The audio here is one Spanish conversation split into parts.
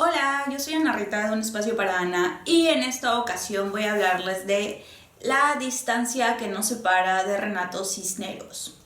Hola, yo soy Ana Rita de Un Espacio para Ana y en esta ocasión voy a hablarles de la distancia que nos separa de Renato Cisneros.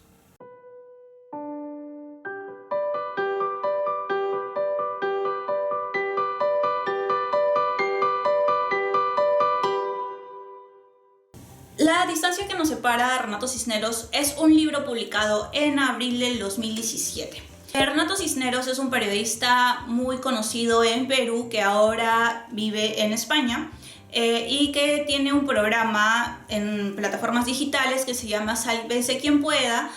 La distancia que nos separa de Renato Cisneros es un libro publicado en abril del 2017. Renato Cisneros es un periodista muy conocido en Perú que ahora vive en España y que tiene un programa en plataformas digitales que se llama Sálvese quien pueda,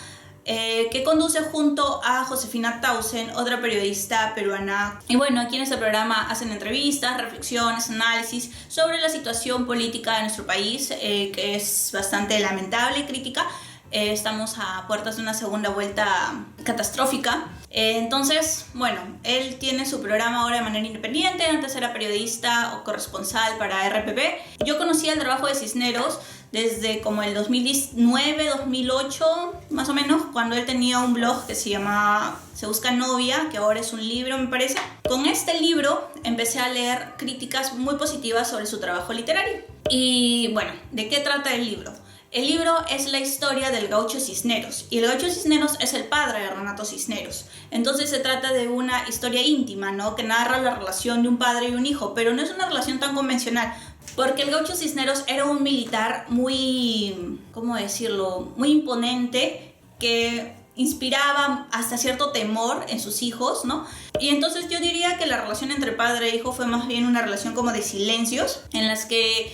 que conduce junto a Josefina Tausen, otra periodista peruana. Y bueno, aquí en este programa hacen entrevistas, reflexiones, análisis sobre la situación política de nuestro país, que es bastante lamentable y crítica. Estamos a puertas de una segunda vuelta catastrófica. Entonces, bueno, él tiene su programa ahora de manera independiente. Antes era periodista o corresponsal para RPP. Yo conocí el trabajo de Cisneros desde como el 2009, 2008, más o menos, cuando él tenía un blog que se llamaba Se Busca Novia, que ahora es un libro, me parece. Con este libro empecé a leer críticas muy positivas sobre su trabajo literario. Y bueno, ¿de qué trata el libro? El libro es la historia del Gaucho Cisneros, y el Gaucho Cisneros es el padre de Renato Cisneros. Entonces se trata de una historia íntima, ¿no? Que narra la relación de un padre y un hijo, pero no es una relación tan convencional, porque el Gaucho Cisneros era un militar muy, ¿cómo decirlo?, muy imponente, que inspiraba hasta cierto temor en sus hijos, ¿no? Y entonces yo diría que la relación entre padre e hijo fue más bien una relación como de silencios, en las que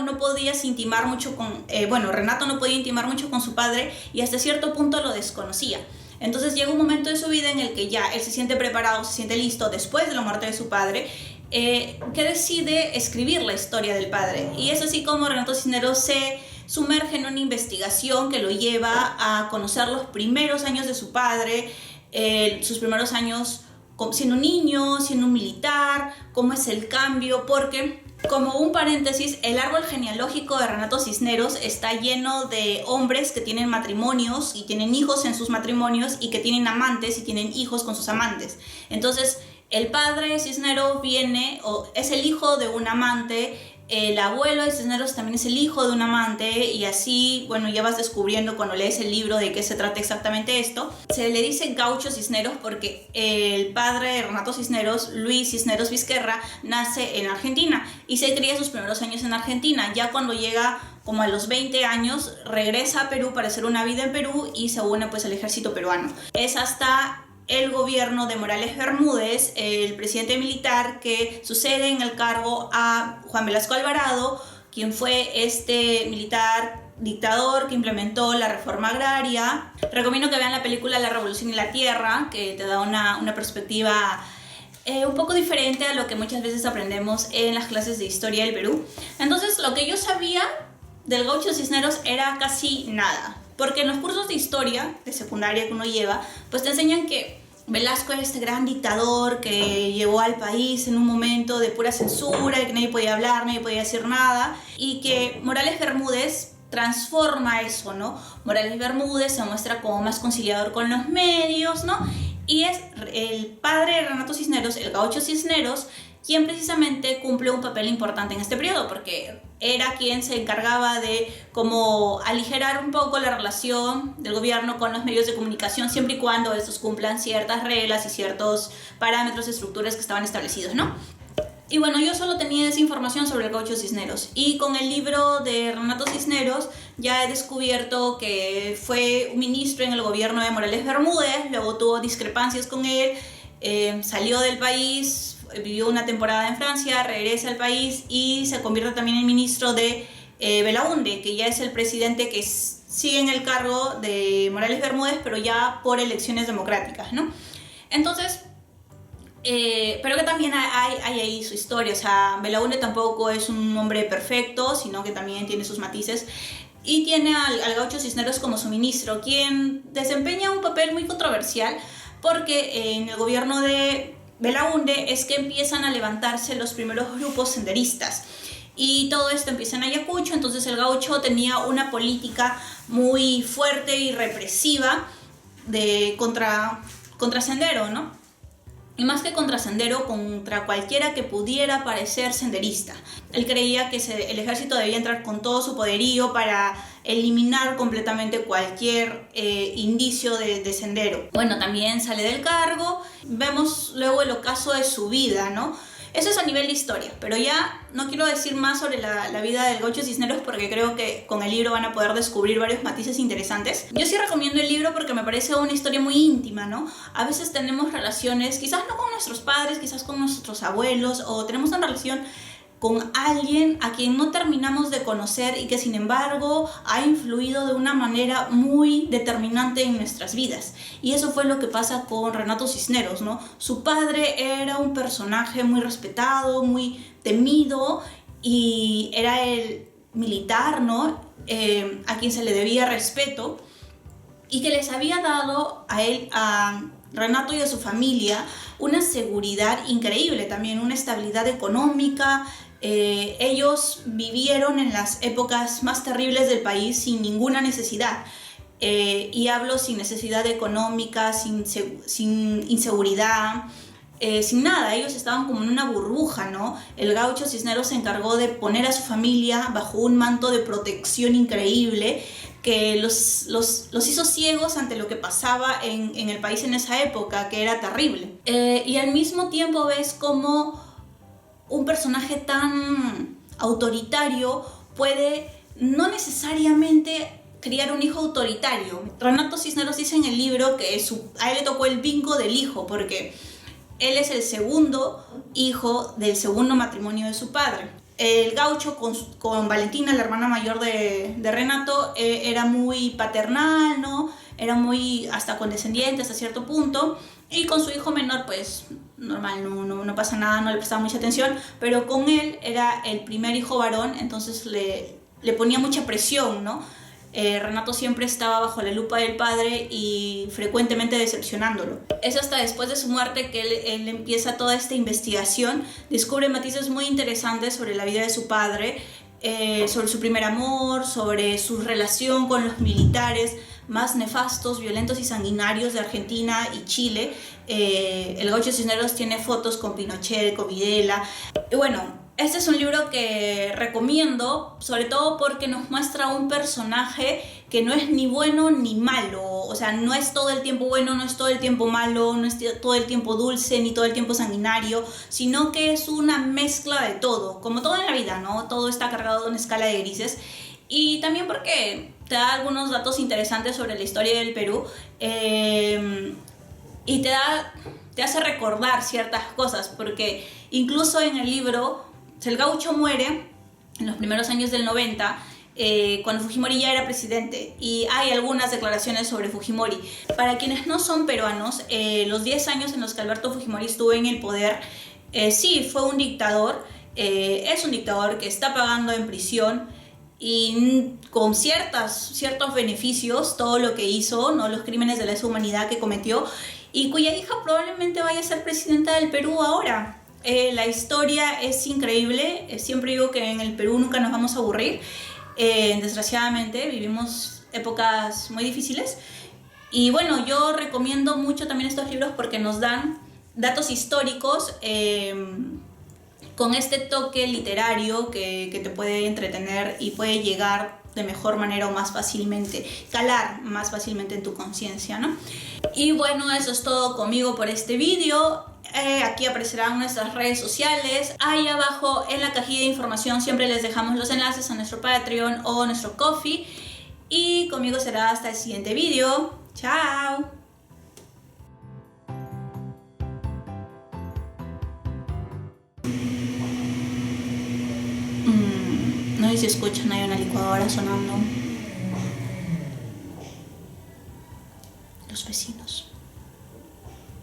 no podías intimar mucho con, Renato no podía intimar mucho con su padre y hasta cierto punto lo desconocía. Entonces llega un momento de su vida en el que ya él se siente preparado, se siente listo después de la muerte de su padre, que decide escribir la historia del padre. Y es así como Renato Cisneros se sumerge en una investigación que lo lleva a conocer los primeros años de su padre, sus primeros años siendo un niño, siendo un militar, cómo es el cambio, porque, como un paréntesis, el árbol genealógico de Renato Cisneros está lleno de hombres que tienen matrimonios y tienen hijos en sus matrimonios y que tienen amantes y tienen hijos con sus amantes. Entonces, el padre Cisneros es el hijo de un amante. El abuelo de Cisneros también es el hijo de un amante, y así, bueno, ya vas descubriendo cuando lees el libro de qué se trata exactamente esto. Se le dice Gaucho Cisneros porque el padre de Renato Cisneros, Luis Cisneros Vizquerra, nace en Argentina y se cría sus primeros años en Argentina. Ya cuando llega como a los 20 años, regresa a Perú para hacer una vida en Perú y se une pues al ejército peruano. Es hasta el gobierno de Morales Bermúdez, el presidente militar, que sucede en el cargo a Juan Velasco Alvarado, quien fue este militar dictador que implementó la reforma agraria. Recomiendo que vean la película La Revolución y la Tierra, que te da una perspectiva un poco diferente a lo que muchas veces aprendemos en las clases de historia del Perú. Entonces, lo que yo sabía del Gaucho Cisneros era casi nada, porque en los cursos de historia de secundaria que uno lleva, pues te enseñan que Velasco era este gran dictador que llevó al país en un momento de pura censura, y que nadie podía hablar, nadie podía decir nada, y que Morales Bermúdez transforma eso, ¿no? Morales Bermúdez se muestra como más conciliador con los medios, ¿no? Y es el padre de Renato Cisneros, el Gaucho Cisneros, quien precisamente cumple un papel importante en este periodo, porque era quien se encargaba de como aligerar un poco la relación del gobierno con los medios de comunicación, siempre y cuando estos cumplan ciertas reglas y ciertos parámetros, estructuras que estaban establecidos, ¿no? Y bueno, yo solo tenía esa información sobre el Gaucho Cisneros, y con el libro de Renato Cisneros ya he descubierto que fue un ministro en el gobierno de Morales Bermúdez, luego tuvo discrepancias con él, salió del país, vivió una temporada en Francia, regresa al país y se convierte también en ministro de Belaúnde, que ya es el presidente que sigue en el cargo de Morales Bermúdez, pero ya por elecciones democráticas, ¿no? Entonces, pero que también hay ahí su historia. O sea, Belaúnde tampoco es un hombre perfecto, sino que también tiene sus matices. Y tiene al Gaucho Cisneros como su ministro, quien desempeña un papel muy controversial, porque en el gobierno de Belaúnde es que empiezan a levantarse los primeros grupos senderistas. Y todo esto empieza en Ayacucho. Entonces el Gaucho tenía una política muy fuerte y represiva contra Sendero, ¿no? y más que contra Sendero, contra cualquiera que pudiera parecer senderista. Él creía que el ejército debía entrar con todo su poderío para eliminar completamente cualquier indicio de Sendero. Bueno, también sale del cargo, vemos luego el ocaso de su vida, ¿no? Eso es a nivel de historia, pero ya no quiero decir más sobre la vida del Gaucho Cisneros porque creo que con el libro van a poder descubrir varios matices interesantes. Yo sí recomiendo el libro porque me parece una historia muy íntima, ¿no? A veces tenemos relaciones, quizás no con nuestros padres, quizás con nuestros abuelos, o tenemos una relación con alguien a quien no terminamos de conocer y que sin embargo ha influido de una manera muy determinante en nuestras vidas. Y eso fue lo que pasa con Renato Cisneros, ¿no? Su padre era un personaje muy respetado, muy temido, y era el militar, ¿no? A quien se le debía respeto, y que les había dado a él, a Renato y a su familia, una seguridad increíble, también una estabilidad económica. Ellos vivieron en las épocas más terribles del país sin ninguna necesidad. Y hablo sin necesidad económica, sin inseguridad, sin nada. Ellos estaban como en una burbuja, ¿no? El Gaucho Cisneros se encargó de poner a su familia bajo un manto de protección increíble que los hizo ciegos ante lo que pasaba en el país en esa época, que era terrible. Y al mismo tiempo ves cómo un personaje tan autoritario puede no necesariamente criar un hijo autoritario. Renato Cisneros dice en el libro que a él le tocó el bingo del hijo, porque él es el segundo hijo del segundo matrimonio de su padre. El Gaucho con Valentina, la hermana mayor de Renato, era muy paternal, ¿no? Era muy hasta condescendiente hasta cierto punto, y con su hijo menor pues normal, no pasa nada, no le prestaba mucha atención, pero con él era el primer hijo varón, entonces le ponía mucha presión, ¿no? Renato siempre estaba bajo la lupa del padre y frecuentemente decepcionándolo. Es hasta después de su muerte que él empieza toda esta investigación, descubre matices muy interesantes sobre la vida de su padre, sobre su primer amor, sobre su relación con los militares más nefastos, violentos y sanguinarios de Argentina y Chile. El Gaucho Cisneros tiene fotos con Pinochet, con Videla. Y bueno, este es un libro que recomiendo, sobre todo porque nos muestra un personaje que no es ni bueno ni malo. O sea, no es todo el tiempo bueno, no es todo el tiempo malo, no es todo el tiempo dulce, ni todo el tiempo sanguinario, sino que es una mezcla de todo, como todo en la vida, ¿no? Todo está cargado de una escala de grises. Y también porque te da algunos datos interesantes sobre la historia del Perú, y te hace recordar ciertas cosas, porque incluso en el libro el Gaucho muere en los primeros años del 90, cuando Fujimori ya era presidente, y hay algunas declaraciones sobre Fujimori. Para quienes no son peruanos, los 10 años en los que Alberto Fujimori estuvo en el poder, sí, fue un dictador, es un dictador que está pagando en prisión y con ciertos beneficios todo lo que hizo, ¿no? Los crímenes de lesa humanidad que cometió, y cuya hija probablemente vaya a ser presidenta del Perú ahora. La historia es increíble, siempre digo que en el Perú nunca nos vamos a aburrir, desgraciadamente vivimos épocas muy difíciles, y bueno, yo recomiendo mucho también estos libros porque nos dan datos históricos con este toque literario que te puede entretener y puede llegar de mejor manera o más fácilmente, calar más fácilmente en tu conciencia, ¿no? Y bueno, eso es todo conmigo por este vídeo. Aquí aparecerán nuestras redes sociales. Ahí abajo en la cajilla de información siempre les dejamos los enlaces a nuestro Patreon o nuestro Ko-fi. Y conmigo será hasta el siguiente vídeo. ¡Chao! No sé si escuchan, hay una licuadora sonando. Los vecinos.